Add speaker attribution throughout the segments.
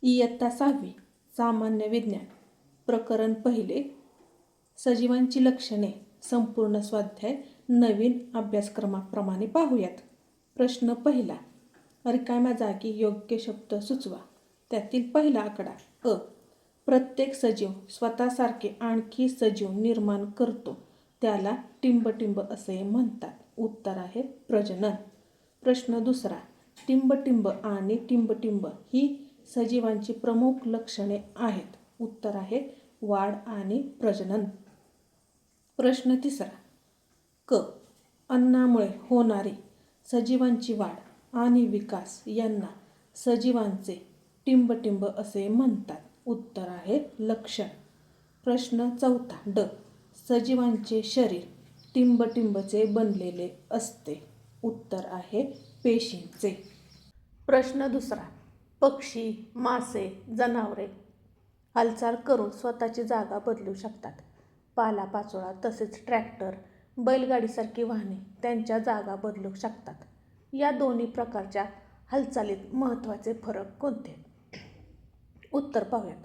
Speaker 1: इयत्ता 6वी सामान्य विज्ञान प्रकरण पहिले सजीवांची लक्षणे संपूर्ण स्वाध्याय नवीन अभ्यासक्रमाप्रमाणे पाहूयात. प्रश्न पहिला, रिकाम्या जागी योग्य शब्द सुचवा. त्यातील पहिला आकडा अ. प्रत्येक सजीव स्वतःसारखे आणखी सजीव निर्माण करतो, त्याला टिंबटिंब असे म्हणतात. उत्तर आहे प्रजनन. प्रश्न दुसरा, टिंबटिंब आणि टिंबटिंब ही सजीवांची प्रमुख लक्षणे आहेत. उत्तर आहे वाढ आणि प्रजनन. प्रश्न तिसरा क. अन्नामुळे होणारी सजीवांची वाढ आणि विकास यांना सजीवांचे टिंबटिंब असे म्हणतात. उत्तर आहे लक्षण. प्रश्न चौथा ड. सजीवांचे शरीर टिंबटिंबचे बनलेले असते. उत्तर आहे पेशींचे. प्रश्न दुसरा, पक्षी, मासे, जनावरे हालचाल करून स्वतःची जागा बदलू शकतात. पालापाचोळा तसेच ट्रॅक्टर, बैलगाडीसारखी वाहने त्यांच्या जागा बदलू शकतात. या दोन्ही प्रकारच्या हालचालीत महत्त्वाचे फरक कोणते? उत्तर पाहूयात.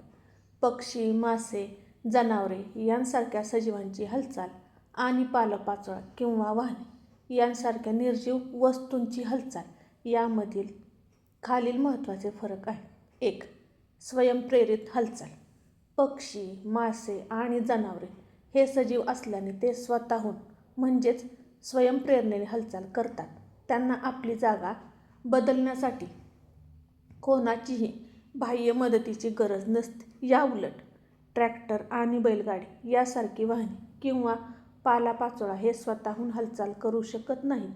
Speaker 1: पक्षी, मासे, जनावरे यांसारख्या सजीवांची हालचाल आणि पालापाचोळा किंवा वाहने यांसारख्या निर्जीव वस्तूंची हालचाल यामधील खालील महत्त्वाचे फरक आहेत. 1. स्वयंप्रेरित हालचाल. पक्षी, मासे आणि जनावरे हे सजीव असल्याने ते स्वतःहून म्हणजेच स्वयंप्रेरणेने हालचाल करतात. त्यांना आपली जागा बदलण्यासाठी कोणाचीही बाह्य मदतीची गरज नसते. याउलट ट्रॅक्टर आणि बैलगाडी यासारखी वाहने किंवा पालापाचोळा हे स्वतःहून हालचाल करू शकत नाहीत.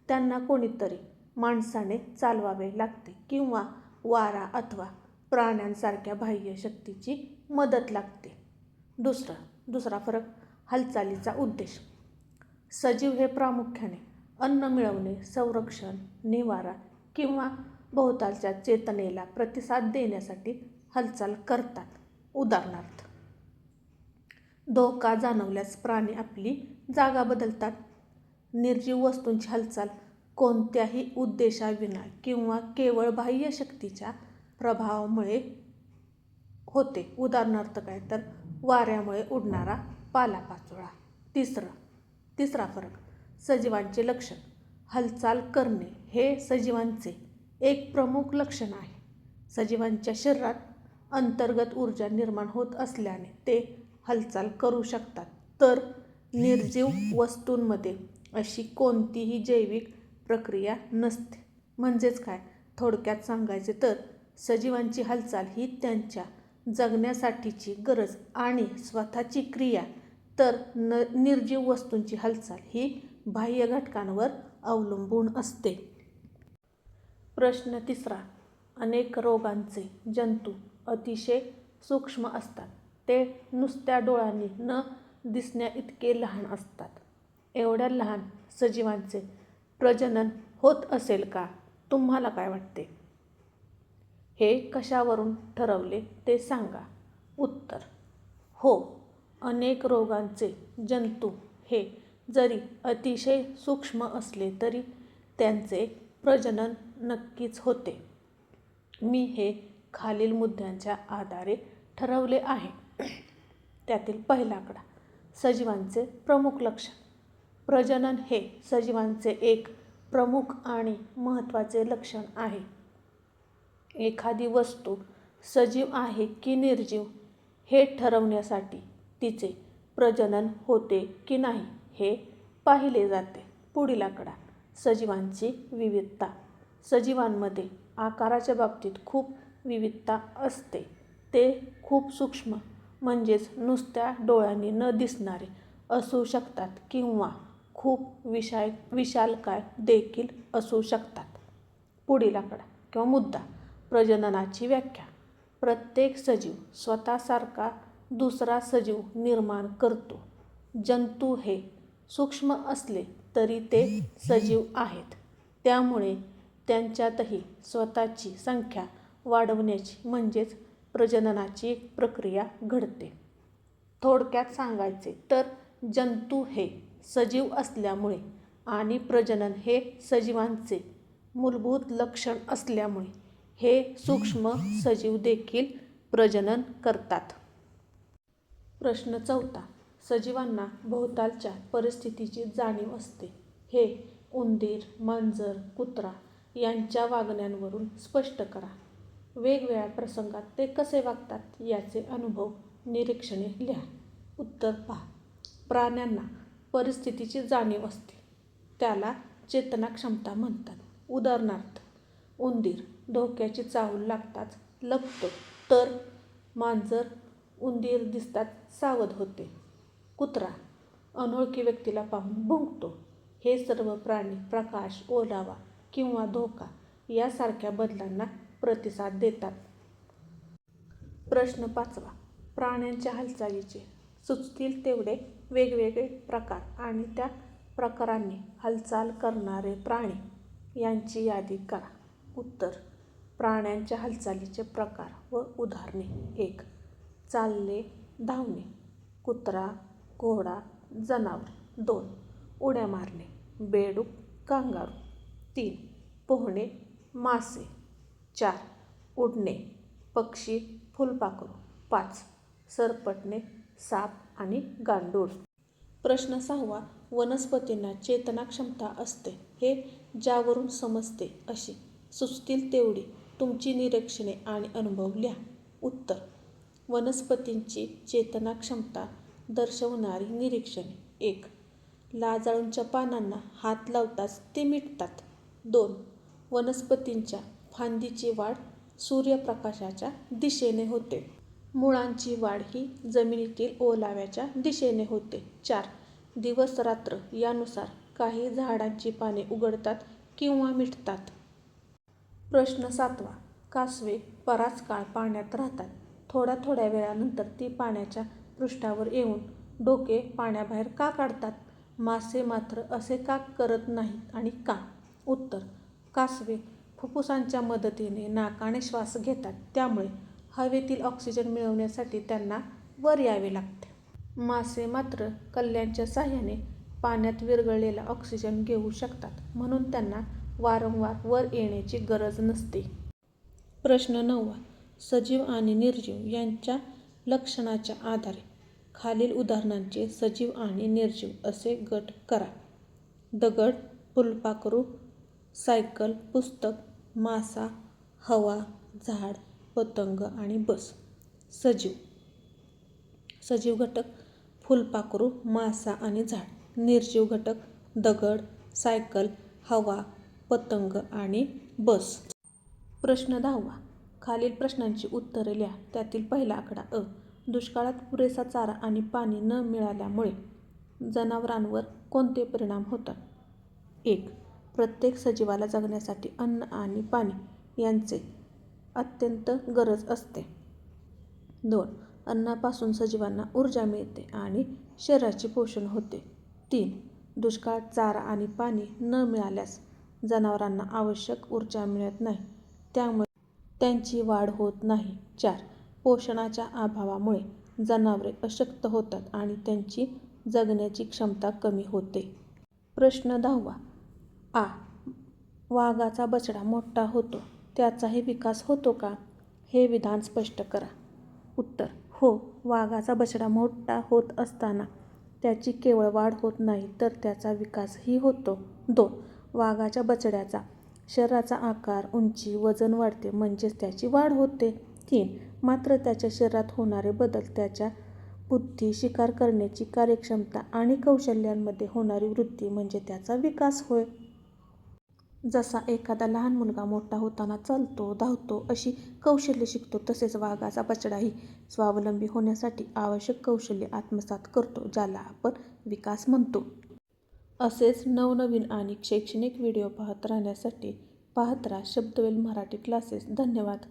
Speaker 1: त्यांना कोणीतरी माणसाने चालवावे लागते किंवा वारा अथवा प्राण्यांसारख्या बाह्य शक्तीची मदत लागते. दुसरा फरक, हालचालीचा उद्देश. सजीव हे प्रामुख्याने अन्न मिळवणे, संरक्षण, निवारा किंवा भोवतालच्या चेतनेला प्रतिसाद देण्यासाठी हालचाल करतात. उदाहरणार्थ, धोका जाणवल्यास प्राणी आपली जागा बदलतात. निर्जीव वस्तूंची हालचाल कोणत्याही उद्देशाविना किंवा केवळ बाह्य शक्तीच्या प्रभावामुळे होते. उदाहरणार्थ वाऱ्यामुळे उडणारा पालापाचोळा. तिसरा फरक, सजीवांचे लक्षण. हालचाल करणे हे सजीवांचे एक प्रमुख लक्षण आहे. सजीवांच्या शरीरात अंतर्गत ऊर्जा निर्माण होत असल्याने ते हालचाल करू शकतात. तर निर्जीव वस्तूंमध्ये अशी कोणतीही जैविक प्रक्रिया नसते. म्हणजेच थोडक्यात सांगायचे तर सजीवांची हालचाल ही त्यांच्या जगण्यासाठीची गरज आणि स्वतःची क्रिया, तर निर्जीव वस्तूंची हालचाल ही बाह्य घटकांवर अवलंबून असते. प्रश्न तिसरा, अनेक रोगांचे जंतू अतिशय सूक्ष्म असतात. ते नुसत्या डोळ्यांनी न दिसण्याइतके लहान असतात. एवढ्या लहान सजीवांचे प्रजनन होत असेल का? तुम्हाला काय वाटते? हे कशावरून ठरवले ते सांगा. उत्तर, हो, अनेक रोगांचे जंतू हे जरी अतिशय सूक्ष्म असले तरी त्यांचे प्रजनन नक्कीच होते. मी हे खालील मुद्द्यांच्या आधारे ठरवले आहे. त्यातील पहिला आकडा, सजीवांचे प्रमुख लक्षण. प्रजनन हे सजीवांचे एक प्रमुख आणि महत्त्वाचे लक्षण आहे. एखादी वस्तू सजीव आहे की निर्जीव हे ठरवण्यासाठी तिचे प्रजनन होते की नाही हे पाहिले जाते. पुढील आकडा, सजीवांची विविधता. सजीवांमध्ये आकाराच्या बाबतीत खूप विविधता असते. ते खूप सूक्ष्म म्हणजेच नुसत्या डोळ्यांनी न दिसणारे असू शकतात किंवा खूप विशालकाय देखील असू शकतात. पुढील आकडा किंवा मुद्दा, प्रजननाची व्याख्या. प्रत्येक सजीव स्वतःसारखा दुसरा सजीव निर्माण करतो. जंतू हे सूक्ष्म असले तरी ते सजीव आहेत. त्यामुळे त्यांच्यातही स्वतःची संख्या वाढवण्याची म्हणजेच प्रजननाची प्रक्रिया घडते. थोडक्यात सांगायचे तर जंतू हे सजीव असल्यामुळे आणि प्रजनन हे सजीवांचे मूलभूत लक्षण असल्यामुळे हे सूक्ष्म सजीव देखील प्रजनन करतात. प्रश्न 4. सजीवांना भोवतालच्या परिस्थितीची जाणीव असते. हे उंदीर, मांजर, कुत्रा यांच्या वागण्यांवरून स्पष्ट करा. वेगवेगळ्या प्रसंगात ते कसे वागतात याचे अनुभव, निरीक्षणे लिहा. उत्तर पहा. प्राण्यांना परिस्थितीची जाणीव असते. त्याला चेतनाक्षमता म्हणतात. उदाहरणार्थ, उंदीर धोक्याची चाहूल लागताच लपतो, तर मांजर उंदीर दिसताच सावध होते. कुत्रा अनोळखी व्यक्तीला पाहून भुंकतो. हे सर्व प्राणी प्रकाश, ओलावा किंवा धोका यासारख्या बदलांना प्रतिसाद देतात. प्रश्न 5. प्राण्यांच्या हालचालीचे सुचतील तेवढे वेगवेगळे प्रकार आणि त्या प्रकारांनी हालचाल करणारे प्राणी यांची यादी करा. उत्तर. प्राण्यांच्या हालचालीचे प्रकार व उदाहरणे. 1. चालणे, धावणे. कुत्रा, घोडा, जनावर. 2. उड्या मारणे. बेडूक, कांगारू. 3. पोहणे, मासे. 4. उडणे, पक्षी, फुलपाखरू. 5. सरपटणे, साप आणि गांडूळ. प्रश्न 6. वनस्पतींना चेतनाक्षमता असते हे ज्यावरून समजते अशी सुचतील तेवढी तुमची निरीक्षणे आणि अनुभव लिहा. उत्तर. वनस्पतींची चेतनाक्षमता दर्शवणारी निरीक्षणे. 1. लाजाळूंच्या पानांना हात लावताच ते मिटतात. 2. वनस्पतींच्या फांदीची वाढ सूर्यप्रकाशाच्या दिशेने होते. मुळांची वाढ ही जमिनीतील ओलाव्याच्या दिशेने होते. 4. दिवस रात्र यानुसार काही झाडांची पाने उघडतात किंवा मिटतात. प्रश्न 7. कासवे बराच काळ पाण्यात राहतात. थोड्या वेळानंतर ती पाण्याच्या पृष्ठावर येऊन डोके पाण्याबाहेर का काढतात? मासे मात्र असे का करत नाहीत आणि का? उत्तर. कासवे फुफ्फुसांच्या मदतीने नाकाने श्वास घेतात, त्यामुळे हवेतील ऑक्सिजन मिळवण्यासाठी त्यांना वर यावे लागते. मासे मात्र कल्ल्यांच्या साहाय्याने पाण्यात विरघळलेला ऑक्सिजन घेऊ शकतात, म्हणून त्यांना वारंवार वर येण्याची गरज नसते. प्रश्न 9. सजीव आणि निर्जीव यांच्या लक्षणाच्या आधारे खालील उदाहरणांचे सजीव आणि निर्जीव असे गट करा. दगड, फुलपाखरू, सायकल, पुस्तक, मासा, हवा, झाड, पतंग आणि बस. सजीव. सजीव घटक फुलपाखरू, मासा आणि झाड. निर्जीव घटक दगड, सायकल, हवा, पतंग आणि बस. प्रश्न 10. खालील प्रश्नांची उत्तरे लिहा. त्यातील पहिला आकडा अ. दुष्काळात पुरेसा चारा आणि पाणी न मिळाल्यामुळे जनावरांवर कोणते परिणाम होतात? 1. प्रत्येक सजीवाला जगण्यासाठी अन्न आणि पाणी यांचे अत्यंत गरज असते. 2. अन्नापासून सजीवांना ऊर्जा मिळते आणि शरीराचे पोषण होते. 3. दुष्काळात चारा आणि पाणी न मिळाल्यास जनावरांना आवश्यक ऊर्जा मिळत नाही, त्यामुळे त्यांची वाढ होत नाही. 4. पोषणाच्या अभावामुळे जनावरे अशक्त होतात आणि त्यांची जगण्याची क्षमता कमी होते. प्रश्न 10. आ. वाघाचा बछडा मोठा होतो, त्याचाही विकास होतो का? हे विधान स्पष्ट करा. उत्तर. हो, वाघाचा बछडा मोठा होत असताना त्याची केवळ वाढ होत नाही, तर त्याचा विकासही होतो. 2. वाघाच्या बछड्याचा शरीराचा आकार, उंची, वजन वाढते, म्हणजेच त्याची वाढ होते. 3. मात्र त्याच्या शरीरात होणारे बदल त्याच्या बुद्धी, शिकार करण्याची कार्यक्षमता आणि कौशल्यांमध्ये होणारी वृद्धी म्हणजे त्याचा विकास होय. जसा एखादा लहान मुलगा मोठा होताना चालतो, धावतो अशी कौशल्य शिकतो, तसेच वाघाचा बछडाही स्वावलंबी होण्यासाठी आवश्यक कौशल्य आत्मसात करतो, ज्याला आपण विकास म्हणतो. असेच नवनवीन आणि शैक्षणिक व्हिडिओ पाहत राहण्यासाठी पाहत राहा शब्दवेल मराठी क्लासेस. धन्यवाद.